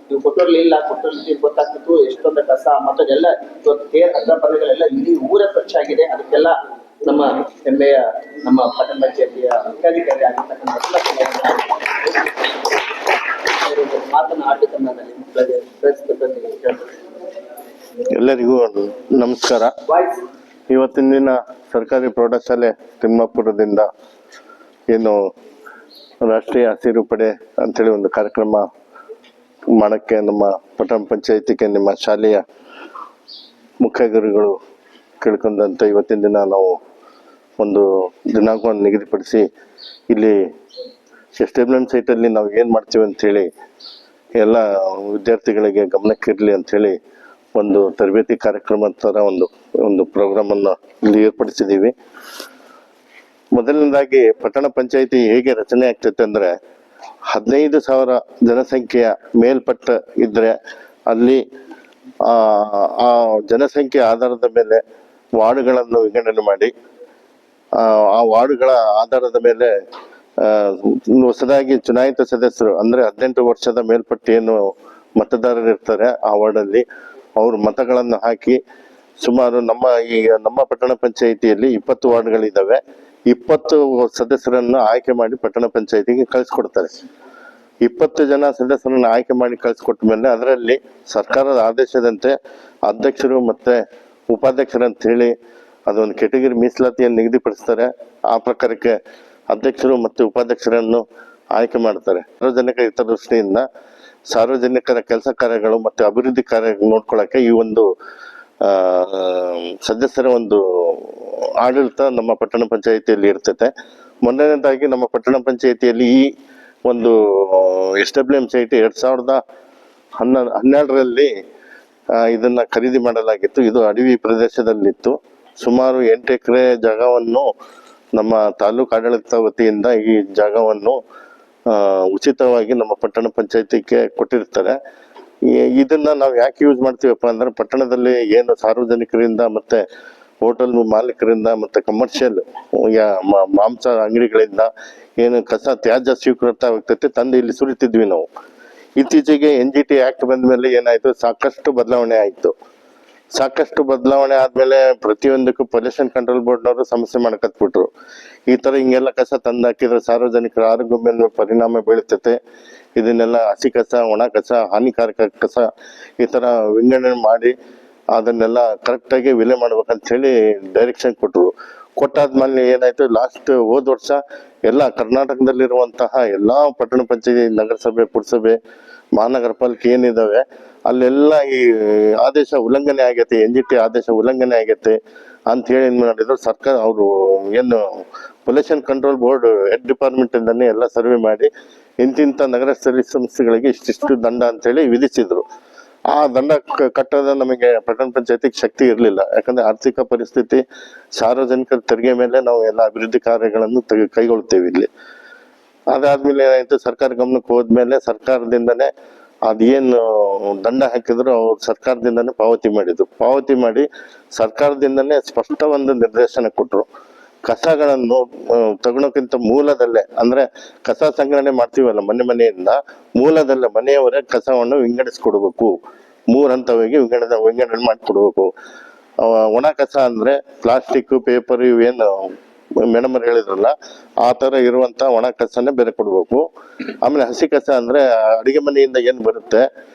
ನೀವು ಕೊಟ್ಟೂರ್ಲಿಲ್ಲ, ಕೊಟ್ಟೂರ್ಲಿ ಗೊತ್ತಾಗ್ತಿತ್ತು ಎಷ್ಟೊಂದು ಕಸ ಮತ್ತದೆಲ್ಲ ಇವತ್ತು ತೇರ್ ಹಗ್ಗ ಪದಗಳೆಲ್ಲ ಇಡೀ ಊರ ಸ್ವಚ್ಛ ಆಗಿದೆ. ಅದಕ್ಕೆಲ್ಲ ನಮ್ಮ ಹೆಮ್ಮೆಯ ನಮ್ಮ ಪಟ್ಟಣ ಪಂಚಾಯತಿಯ ಮುಖ್ಯಾಧಿಕಾರಿ ಆಗಿರ್ತಕ್ಕಂಥ ಮಾತನ್ನ ಆಡಳಿತದಲ್ಲಿ ಎಲ್ಲರಿಗೂ ನಮಸ್ಕಾರ. ಇವತ್ತಿನ ದಿನ ಸರ್ಕಾರಿ ಪ್ರೌಢಶಾಲೆ ತಿಮ್ಮಾಪುರದಿಂದ ಏನು ರಾಷ್ಟ್ರೀಯ ಹಸಿರು ಪಡೆ ಅಂತೇಳಿ ಒಂದು ಕಾರ್ಯಕ್ರಮ ಮಾಡಕ್ಕೆ ನಮ್ಮ ಪಟ್ಟಣ ಪಂಚಾಯತಿಗೆ ನಿಮ್ಮ ಶಾಲೆಯ ಮುಖ್ಯ ಗುರುಗಳು ಕೇಳ್ಕೊಂಡಂತೆ ಇವತ್ತಿನ ದಿನ ನಾವು ಒಂದು ದಿನಾಂಕವನ್ನು ನಿಗದಿಪಡಿಸಿ ಇಲ್ಲಿ SWM ಸೈಟಲ್ಲಿ ನಾವು ಏನು ಮಾಡ್ತೀವಿ ಅಂಥೇಳಿ ಎಲ್ಲ ವಿದ್ಯಾರ್ಥಿಗಳಿಗೆ ಗಮನಕ್ಕಿರಲಿ ಅಂಥೇಳಿ ಒಂದು ತರಬೇತಿ ಕಾರ್ಯಕ್ರಮ ಥರ ಒಂದು ಪ್ರೋಗ್ರಾಮನ್ನು ಇಲ್ಲಿ ಏರ್ಪಡಿಸಿದ್ದೀವಿ. ಮೊದಲನೇದಾಗಿ ಪಟ್ಟಣ ಪಂಚಾಯಿತಿ ಹೇಗೆ ರಚನೆ ಆಗ್ತೈತೆ ಅಂದರೆ 15,000 ಜನಸಂಖ್ಯೆಯ ಮೇಲ್ಪಟ್ಟ ಇದ್ದರೆ ಅಲ್ಲಿ ಆ ಜನಸಂಖ್ಯೆ ಆಧಾರದ ಮೇಲೆ ವಾರ್ಡ್ಗಳನ್ನು ವಿಂಗಡಣೆ ಮಾಡಿ ಆ ವಾರ್ಡ್ಗಳ ಆಧಾರದ ಮೇಲೆ ಹೊಸದಾಗಿ ಚುನಾಯಿತ ಸದಸ್ಯರು ಅಂದರೆ 18 ವರ್ಷದ ಮೇಲ್ಪಟ್ಟ ಏನು ಮತದಾರರು ಇರ್ತಾರೆ ಆ ವಾರ್ಡಲ್ಲಿ ಅವ್ರ ಮತಗಳನ್ನು ಹಾಕಿ ಸುಮಾರು ನಮ್ಮ ಪಟ್ಟಣ ಪಂಚಾಯಿತಿಯಲ್ಲಿ 20 ವಾರ್ಡ್ಗಳಿದ್ದಾವೆ. 20 ಸದಸ್ಯರನ್ನು ಆಯ್ಕೆ ಮಾಡಿ ಪಟ್ಟಣ ಪಂಚಾಯಿತಿಗೆ ಕಳಿಸ್ಕೊಡ್ತಾರೆ. 20 ಜನ ಸದಸ್ಯರನ್ನು ಆಯ್ಕೆ ಮಾಡಿ ಕಳಿಸ್ಕೊಟ್ಟ ಮೇಲೆ ಅದರಲ್ಲಿ ಸರ್ಕಾರದ ಆದೇಶದಂತೆ ಅಧ್ಯಕ್ಷರು ಮತ್ತೆ ಉಪಾಧ್ಯಕ್ಷರು ಅಂತ ಹೇಳಿ ಅದೊಂದು ಕೆಟಗರಿ ಮೀಸಲಾತಿಯನ್ನು ನಿಗದಿಪಡಿಸ್ತಾರೆ. ಆ ಪ್ರಕಾರಕ್ಕೆ ಅಧ್ಯಕ್ಷರು ಮತ್ತು ಉಪಾಧ್ಯಕ್ಷರನ್ನು ಆಯ್ಕೆ ಮಾಡ್ತಾರೆ. ಸಾರ್ವಜನಿಕ ಹಿತದೃಷ್ಟಿಯಿಂದ ಸಾರ್ವಜನಿಕರ ಕೆಲಸ ಕಾರ್ಯಗಳು ಮತ್ತು ಅಭಿವೃದ್ಧಿ ಕಾರ್ಯ ನೋಡ್ಕೊಳ್ಳೋಕೆ ಈ ಒಂದು ಸದಸ್ಯರ ಒಂದು ಆಡಳಿತ ನಮ್ಮ ಪಟ್ಟಣ ಪಂಚಾಯಿತಿಯಲ್ಲಿ ಇರ್ತೈತೆ. ಮೊದಲನೇದಾಗಿ ನಮ್ಮ ಪಟ್ಟಣ ಪಂಚಾಯಿತಿಯಲ್ಲಿ ಈ ಒಂದು SWM ಸೈಟ್ 2012ರಲ್ಲಿ ಇದನ್ನ ಖರೀದಿ ಮಾಡಲಾಗಿತ್ತು. ಇದು ಅಡವಿ ಪ್ರದೇಶದಲ್ಲಿತ್ತು. ಸುಮಾರು 8 ಎಕರೆ ಜಾಗವನ್ನು ನಮ್ಮ ತಾಲೂಕು ಆಡಳಿತ ವತಿಯಿಂದ ಈ ಜಾಗವನ್ನು ಉಚಿತವಾಗಿ ನಮ್ಮ ಪಟ್ಟಣ ಪಂಚಾಯಿತಿಗೆ ಕೊಟ್ಟಿರ್ತಾರೆ. ಇದನ್ನ ನಾವು ಯಾಕೆ ಯೂಸ್ ಮಾಡ್ತೀವಪ್ಪ ಅಂದ್ರೆ ಪಟ್ಟಣದಲ್ಲಿ ಏನು ಸಾರ್ವಜನಿಕರಿಂದ ಮತ್ತೆ ಹೋಟೆಲ್ ಮಾಲೀಕರಿಂದ ಮತ್ತೆ ಕಮರ್ಷಿಯಲ್ ಮಾಂಸ ಅಂಗಡಿಗಳಿಂದ ಏನು ಕಸ ತ್ಯಾಜ್ಯ ಸ್ವೀಕೃತವಾಗ್ತೈತೆ ತಂದು ಇಲ್ಲಿ ಸುರಿತಿದ್ವಿ ನಾವು. ಇತ್ತೀಚೆಗೆ NGT ಆಕ್ಟ್ ಬಂದ ಮೇಲೆ ಏನಾಯ್ತು, ಸಾಕಷ್ಟು ಬದಲಾವಣೆ ಆಯ್ತು. ಸಾಕಷ್ಟು ಬದಲಾವಣೆ ಆದ್ಮೇಲೆ ಪ್ರತಿಯೊಂದಕ್ಕೂ ಪೊಲ್ಯೂಷನ್ ಕಂಟ್ರೋಲ್ ಬೋರ್ಡ್ನವರು ಸಮಸ್ಯೆ ಮಾಡ್ಕತ್ಬಿಟ್ರು. ಈ ತರ ಹಿಂಗೆಲ್ಲ ಕಸ ತಂದು ಹಾಕಿದ್ರೆ ಸಾರ್ವಜನಿಕರ ಆರೋಗ್ಯ ಮೇಲೆ ಪರಿಣಾಮ ಬೀಳ್ತೈತೆ. ಇದನ್ನೆಲ್ಲ ಹಸಿ ಕಸ, ಒಣ ಕಸ, ಹಾನಿಕಾರಕ ಕಸ ಈ ತರ ವಿಂಗಡಣೆ ಮಾಡಿ ಅದನ್ನೆಲ್ಲ ಕರೆಕ್ಟಾಗಿ ವಿಲೆ ಮಾಡ್ಬೇಕಂತ ಹೇಳಿ ಡೈರೆಕ್ಷನ್ ಕೊಟ್ಟಾದ್ಮೇಲೆ ಏನಾಯ್ತು, ಹೋದ ವರ್ಷ ಎಲ್ಲ ಕರ್ನಾಟಕದಲ್ಲಿರುವಂತಹ ಎಲ್ಲಾ ಪಟ್ಟಣ ಪಂಚಾಯತಿ, ನಗರಸಭೆ, ಪುರಸಭೆ, ಮಹಾನಗರ ಪಾಲಿಕೆ ಏನಿದಾವೆ ಅಲ್ಲೆಲ್ಲ ಈ ಆದೇಶ ಉಲ್ಲಂಘನೆ ಆಗೈತೆ, NGT ಆದೇಶ ಉಲ್ಲಂಘನೆ ಆಗೈತೆ ಅಂತ ಹೇಳಿ ಏನ್ ಮಾಡಿದ್ರು ಸರ್ಕಾರ, ಅವರು ಏನು pollution control board head department ಇಂದಾನೆ ಎಲ್ಲ ಸರ್ವೆ ಮಾಡಿ ಇಂತಿಂತ ನಗರ ಸ್ಥಳೀಯ ಸಂಸ್ಥೆಗಳಿಗೆ ಇಷ್ಟಿಷ್ಟು ದಂಡ ಅಂತ ಹೇಳಿ ವಿಧಿಸಿದ್ರು. ಆ ದಂಡ ಕಟ್ಟೋದ ನಮಗೆ ಪಟ್ಟಣ ಪಂಚಾಯತಿಗೆ ಶಕ್ತಿ ಇರಲಿಲ್ಲ. ಯಾಕಂದ್ರೆ ಆರ್ಥಿಕ ಪರಿಸ್ಥಿತಿ, ಸಾರ್ವಜನಿಕರ ತೆರಿಗೆ ಮೇಲೆ ನಾವು ಎಲ್ಲ ಅಭಿವೃದ್ಧಿ ಕಾರ್ಯಗಳನ್ನು ಕೈಗೊಳ್ತೇವೆ ಇಲ್ಲಿ. ಅದಾದ್ಮೇಲೆ ಏನಾಯ್ತು, ಸರ್ಕಾರ ಗಮನಕ್ಕೆ ಹೋದ್ಮೇಲೆ ಸರ್ಕಾರದಿಂದನೇ ಅದೇನು ದಂಡ ಹಾಕಿದ್ರು ಅವ್ರು ಸರ್ಕಾರದಿಂದನೇ ಪಾವತಿ ಮಾಡಿ ಸರ್ಕಾರದಿಂದನೇ ಸ್ಪಷ್ಟ ಒಂದು ನಿರ್ದೇಶನ ಕೊಟ್ರು. ಕಸಗಳನ್ನು ತಗೊಳಕ್ಕಿಂತ ಮೂಲದಲ್ಲೇ, ಅಂದ್ರೆ ಕಸ ಸಂಗ್ರಹಣೆ ಮಾಡ್ತೀವಲ್ಲ ಮನೆಯಿಂದ, ಮೂಲದಲ್ಲೇ ಮನೆಯವರೇ ಕಸವನ್ನು ವಿಂಗಡಿಸ್ಕೊಡ್ಬೇಕು. 3 ಹಂತವಾಗಿ ವಿಂಗಡಣೆ ಮಾಡಿಕೊಡ್ಬೇಕು. ಒಣ ಕಸ ಅಂದ್ರೆ ಪ್ಲಾಸ್ಟಿಕ್, ಪೇಪರ್, ಇವೇನು ಮೇಡಮ್ ಅವ್ರು ಹೇಳಿದ್ರಲ್ಲ ಆ ತರ ಇರುವಂತ ಒಣ ಕಸನೇ ಬೇರೆ ಕೊಡ್ಬೇಕು. ಆಮೇಲೆ ಹಸಿ ಕಸ ಅಂದ್ರೆ ಅಡಿಗೆ ಮನೆಯಿಂದ ಏನ್ ಬರುತ್ತೆ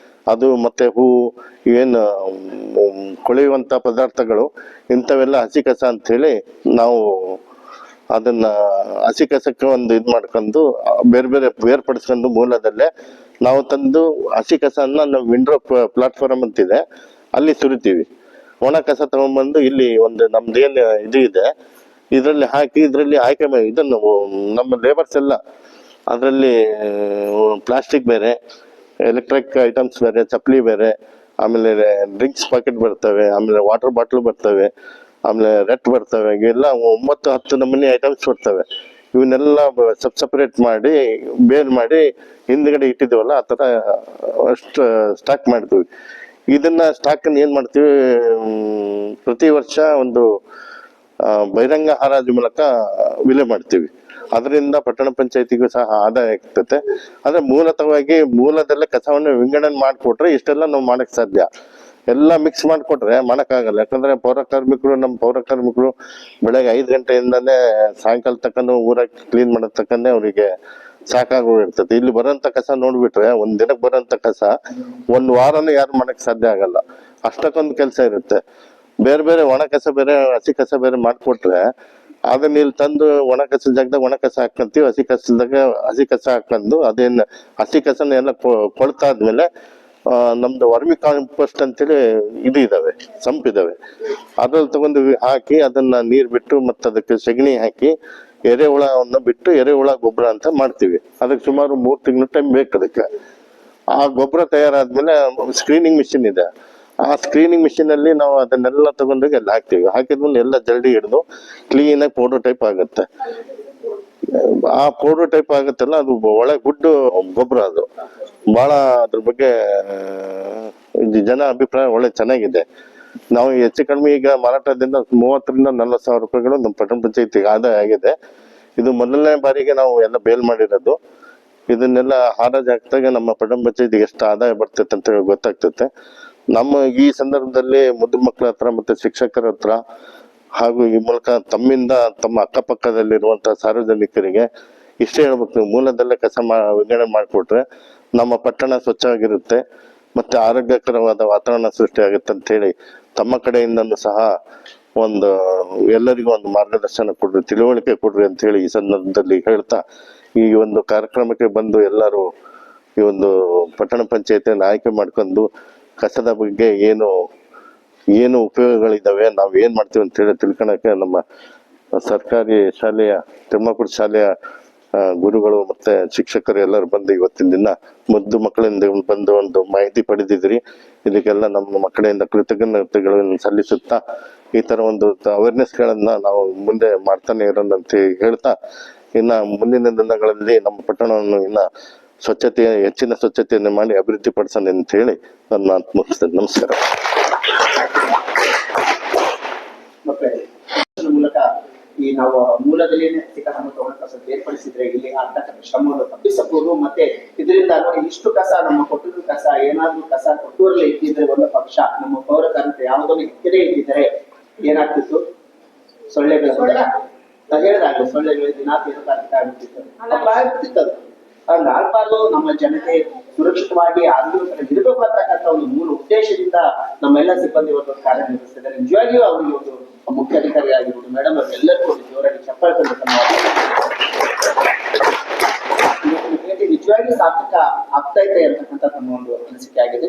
ಅದು, ಮತ್ತೆ ಹೂವು, ಇವೇನು ಕೊಳೆಯುವಂತ ಪದಾರ್ಥಗಳು, ಇಂಥವೆಲ್ಲ ಹಸಿ ಕಸ ಅಂತ ಹೇಳಿ ನಾವು ಅದನ್ನ ಹಸಿ ಕಸಕ್ಕೆ ಒಂದು ಮಾಡ್ಕೊಂಡು ಬೇರೆ ಬೇರ್ಪಡಿಸ್ಕೊಂಡು ಮೂಲದಲ್ಲೇ ನಾವು ತಂದು ಹಸಿ ಕಸನ್ನ ನಾವು ವಿಂಡ್ರೋ ಪ್ಲಾಟ್ಫಾರ್ಮ್ ಅಂತಿದೆ ಅಲ್ಲಿ ಸುರಿತೀವಿ. ಒಣ ಕಸ ತಗೊಂಡ್ಬಂದು ಇಲ್ಲಿ ಒಂದು ನಮ್ದೇನು ಇದು ಇದೆ ಇದರಲ್ಲಿ ಹಾಕಿ ಇದರಲ್ಲಿ ಆಯ್ಕೆ ಇದನ್ನು ನಮ್ಮ ಲೇಬರ್ಸ್ ಎಲ್ಲ ಅದರಲ್ಲಿ ಪ್ಲಾಸ್ಟಿಕ್ ಬೇರೆ, ಎಲೆಕ್ಟ್ರಿಕ್ ಐಟಮ್ಸ್ ಬೇರೆ, ಚಪ್ಪಲಿ ಬೇರೆ, ಆಮೇಲೆ ಡ್ರಿಂಕ್ಸ್ ಪಾಕೆಟ್ ಬರ್ತವೆ, ಆಮೇಲೆ ವಾಟರ್ ಬಾಟ್ಲು ಬರ್ತವೆ, ಆಮೇಲೆ ರೆಟ್ ಬರ್ತವೆ, ಇವೆಲ್ಲ 9-10 ನಮೂನಿ ಐಟಮ್ಸ್ ಬರ್ತವೆ. ಇವನ್ನೆಲ್ಲ ಸಪ್ರೇಟ್ ಮಾಡಿ ಬೇರ್ ಮಾಡಿ ಹಿಂದ್ಗಡೆ ಇಟ್ಟಿದ್ದೀವಲ್ಲ ಆ ಥರ ಅಷ್ಟು ಸ್ಟಾಕ್ ಮಾಡ್ತೀವಿ. ಇದನ್ನ ಸ್ಟಾಕನ್ನು ಏನು ಮಾಡ್ತೀವಿ, ಪ್ರತಿ ವರ್ಷ ಒಂದು ಬಹಿರಂಗ ಹರಾಜು ಮೂಲಕ ವಿಲೆ ಮಾಡ್ತೀವಿ. ಅದರಿಂದ ಪಟ್ಟಣ ಪಂಚಾಯತಿಗೂ ಸಹ ಆದಾಯ ಆಗ್ತದೆ. ಆದ್ರೆ ಮೂಲತಃವಾಗಿ ಮೂಲದಲ್ಲೇ ಕಸವನ್ನು ವಿಂಗಡಣೆ ಮಾಡಿಕೊಟ್ರೆ ಇಷ್ಟೆಲ್ಲ ನಾವು ಮಾಡಕ್ ಸಾಧ್ಯ. ಎಲ್ಲ ಮಿಕ್ಸ್ ಮಾಡಿಕೊಟ್ರೆ ಮಾಡಕ್ಕಾಗಲ್ಲ. ಯಾಕಂದ್ರೆ ನಮ್ಮ ಪೌರ ಕಾರ್ಮಿಕರು ಬೆಳಗ್ಗೆ 5 ಗಂಟೆಯಿಂದಾನೇ ಸಾಯಂಕಾಲ ತಕ್ಕನು ಊರಾಗ ಕ್ಲೀನ್ ಮಾಡೋ ತಕ್ಕಂತೆ ಅವರಿಗೆ ಸಾಕಾಗೋಗಿರ್ತದೆ. ಇಲ್ಲಿ ಬರೋಂಥ ಕಸ ನೋಡ್ಬಿಟ್ರೆ ಒಂದ್ ದಿನಕ್ಕೆ ಬರೋಂಥ ಕಸ ಒಂದ್ ವಾರನೂ ಯಾರು ಮಾಡಕ್ ಸಾಧ್ಯ ಆಗಲ್ಲ. ಅಷ್ಟಕ್ಕೊಂದು ಕೆಲಸ ಇರುತ್ತೆ. ಬೇರೆ ಬೇರೆ ಒಣ ಕಸ ಬೇರೆ ಹಸಿ ಕಸ ಬೇರೆ ಮಾಡ್ಕೊಟ್ರೆ ಅದನ್ನ ಇಲ್ಲಿ ತಂದು ಒಣ ಕಸ ಜಾಗದಾಗ ಒಣ ಕಸ ಹಾಕಂತೀವಿ, ಹಸಿ ಕಸದಾಗ ಹಸಿ ಕಸ ಹಾಕೊಂಡು ಅದೇನ್ ಹಸಿ ಕಸನ ಎಲ್ಲ ಕೊಳ್ತಾದ್ಮೇಲೆ ನಮ್ದು ವರ್ಮಿ ಕಾಂಪೋಸ್ಟ್ ಅಂತೇಳಿ ಇದಾವೆ, ಸಂಪಿದಾವೆ. ಅದ್ರಲ್ಲಿ ತಗೊಂಡು ಹಾಕಿ ಅದನ್ನ ನೀರ್ ಬಿಟ್ಟು ಮತ್ತೆ ಅದಕ್ಕೆ ಸಗಣಿ ಹಾಕಿ ಎರೆಹುಳವನ್ನು ಬಿಟ್ಟು ಎರೆಹುಳ ಗೊಬ್ಬರ ಅಂತ ಮಾಡ್ತೀವಿ. ಅದಕ್ಕೆ ಸುಮಾರು 3 ತಿಂಗಳು ಟೈಮ್ ಬೇಕು. ಅದಕ್ಕೆ ಆ ಗೊಬ್ಬರ ತಯಾರಾದ್ಮೇಲೆ ಸ್ಕ್ರೀನಿಂಗ್ ಮಿಷಿನ್ ಇದೆ. ಆ ಸ್ಕ್ರೀನಿಂಗ್ ಮಿಷಿನ್ ಅಲ್ಲಿ ನಾವು ಅದನ್ನೆಲ್ಲ ತಗೊಂಡೋಗಿ ಎಲ್ಲ ಹಾಕ್ತಿವಿ. ಹಾಕಿದ್ಮೇಲೆ ಎಲ್ಲ ಜಲ್ಡಿ ಹಿಡಿದು ಕ್ಲೀನ್ ಆಗಿ ಪೌಡರ್ ಟೈಪ್ ಆಗುತ್ತೆ. ಆ ಪೌಡರ್ ಟೈಪ್ ಆಗುತ್ತಲ್ಲ, ಅದು ಒಳ್ಳೆ ಗುಡ್ ಗೊಬ್ಬರ. ಅದು ಬಹಳ ಅದ್ರ ಬಗ್ಗೆ ಜನ ಅಭಿಪ್ರಾಯ ಒಳ್ಳೆ ಚೆನ್ನಾಗಿದೆ. ನಾವು ಹೆಚ್ಚು ಕಡಿಮೆ ಈಗ ಮಾರಾಟದಿಂದ 30,000 ರಿಂದ 40,000 ರೂಪಾಯಿಗಳು ನಮ್ಮ ಪಟ್ಟಣ ಪಂಚಾಯತಿಗೆ ಆದಾಯ ಆಗಿದೆ. ಇದು ಮೊದಲನೇ ಬಾರಿಗೆ ನಾವು ಎಲ್ಲ ಬೇಲ್ ಮಾಡಿರೋದು. ಇದನ್ನೆಲ್ಲ ಹಾರಾಜ್ ಹಾಕ್ದಾಗ ನಮ್ಮ ಪಟ್ಟಣ ಪಂಚಾಯತಿಗೆ ಎಷ್ಟು ಆದಾಯ ಬರ್ತೈತೆ ಅಂತ ಗೊತ್ತಾಗ್ತೈತೆ. ನಮ್ಮ ಈ ಸಂದರ್ಭದಲ್ಲಿ ಮುದ್ದು ಮಕ್ಕಳ ಹತ್ರ ಮತ್ತೆ ಶಿಕ್ಷಕರ ಹತ್ರ ಹಾಗೂ ಈ ಮೂಲಕ ತಮ್ಮಿಂದ ತಮ್ಮ ಅಕ್ಕಪಕ್ಕದಲ್ಲಿರುವಂತಹ ಸಾರ್ವಜನಿಕರಿಗೆ ಇಷ್ಟೇ ಹೇಳ್ಬೇಕು, ನೀವು ಮೂಲದಲ್ಲೇ ಕಸ ವಿಂಗಡಣೆ ಮಾಡಿಕೊಟ್ರೆ ನಮ್ಮ ಪಟ್ಟಣ ಸ್ವಚ್ಛವಾಗಿರುತ್ತೆ ಮತ್ತೆ ಆರೋಗ್ಯಕರವಾದ ವಾತಾವರಣ ಸೃಷ್ಟಿಯಾಗುತ್ತೆ ಅಂತ ಹೇಳಿ ತಮ್ಮ ಕಡೆಯಿಂದನೂ ಸಹ ಒಂದು ಎಲ್ಲರಿಗೂ ಒಂದು ಮಾರ್ಗದರ್ಶನ ಕೊಡ್ರಿ, ತಿಳುವಳಿಕೆ ಕೊಡ್ರಿ ಅಂತ ಹೇಳಿ ಈ ಸಂದರ್ಭದಲ್ಲಿ ಹೇಳ್ತಾ, ಈ ಒಂದು ಕಾರ್ಯಕ್ರಮಕ್ಕೆ ಬಂದು ಎಲ್ಲರೂ ಈ ಒಂದು ಪಟ್ಟಣ ಪಂಚಾಯತಿಯನ್ನು ಆಯ್ಕೆ ಮಾಡ್ಕೊಂಡು ಕಸದ ಬಗ್ಗೆ ಏನು ಉಪಯೋಗಗಳಿದಾವೆ, ನಾವ್ ಏನ್ ಮಾಡ್ತೀವಿ ಅಂತ ಹೇಳಿ ತಿಳ್ಕೊಳಕ್ಕೆ ನಮ್ಮ ಸರ್ಕಾರಿ ಶಾಲೆಯ ತಿಮ್ಮಾಪುರ ಶಾಲೆಯ ಗುರುಗಳು ಮತ್ತೆ ಶಿಕ್ಷಕರು ಎಲ್ಲರೂ ಬಂದು ಇವತ್ತಿನ ದಿನ ಮುದ್ದು ಮಕ್ಕಳಿಂದ ಬಂದು ಒಂದು ಮಾಹಿತಿ ಪಡೆದಿದ್ರಿ. ಇದಕ್ಕೆಲ್ಲ ನಮ್ಮ ಮಕ್ಕಳಿಂದ ಕೃತಜ್ಞತೆಗಳನ್ನು ಸಲ್ಲಿಸುತ್ತಾ ಈ ತರ ಒಂದು ಅವೇರ್ನೆಸ್ ಗಳನ್ನ ನಾವು ಮುಂದೆ ಮಾಡ್ತಾನೆ ಇರೋಣ ಅಂತ ಹೇಳ್ತಾ, ಇನ್ನ ಮುಂದಿನ ದಿನಗಳಲ್ಲಿ ನಮ್ಮ ಪಟ್ಟಣವನ್ನು ಇನ್ನ ಹೆಚ್ಚಿನ ಸ್ವಚ್ಛತೆಯನ್ನು ಮಾಡಿ ಅಭಿವೃದ್ಧಿ ಪಡಿಸೋಣ ಅಂತ ಹೇಳಿ ನನ್ನ ಮುಗಿಸ್ತೇನೆ. ನಮಸ್ಕಾರ. ಮೂಲಕ ಈ ನಾವು ಮೂಲದಲ್ಲಿ ಕಸ ಮತ್ತು ಒಣ ಕಸ ಬೇರ್ಪಡಿಸಿದ್ರೆ ಇಲ್ಲಿ ಆಗ್ತಕ್ಕಂಥ ಶ್ರಮವನ್ನು ತಪ್ಪಿಸಬಹುದು. ಮತ್ತೆ ಇದರಿಂದ ನೋಡಿ ಇಷ್ಟು ಕಸ ನಮ್ಮ ಕೊಟ್ಟೂರು ಕಸ ಏನಾದ್ರೂ ಕಸ ಕೊಟ್ಟೂರಲ್ಲಿ ಇಟ್ಟಿದ್ರೆ ಒಂದು ಪಕ್ಷ ನಮ್ಮ ಪೌರ ಕಾರ್ಮಿಕ ಯಾವುದನ್ನು ಇಕ್ಕದೇ ಇಟ್ಟಿದ್ರೆ ಏನಾಗ್ತಿತ್ತು, ಸೊಳ್ಳೆಗಳ ಹೇಳಿದಾಗ ಸೊಳ್ಳೆಗಳು ದಿನ ಆಗ್ತಿತ್ತು. ಹಂಗಾಗ್ಬಾರ್ದು. ನಮ್ಮ ಜನತೆ ಸುರಕ್ಷಿತವಾಗಿ ಆರೋಗ್ಯಕರ ಇರಬೇಕು ಅಂತಕ್ಕಂಥ ಒಂದು ಮೂಲ ಉದ್ದೇಶದಿಂದ ನಮ್ಮೆಲ್ಲ ಸಿಬ್ಬಂದಿ ಒಂದು ಕಾರ್ಯನಿರ್ವಹಿಸಿದ್ದಾರೆ. ನಿಜವಾಗಿಯೂ ಅವರಿಗೆ ಒಂದು ಮುಖ್ಯ ಅಧಿಕಾರಿ ಆಗಿರ್ಬೋದು ಮೇಡಮ್ ಅವರೆಲ್ಲರಿಗೂ ಒಂದು ಜೋರಾಗಿ ಚಪ್ಪಾಳೆ ಭೇಟಿ ನಿಜವಾಗಿಯೂ ಸಾರ್ಥಕ ಆಗ್ತಾ ಇದೆ ಅಂತಕ್ಕಂಥ ನಮ್ಮ ಒಂದು ಅನಿಸಿಕೆ ಆಗಿದೆ.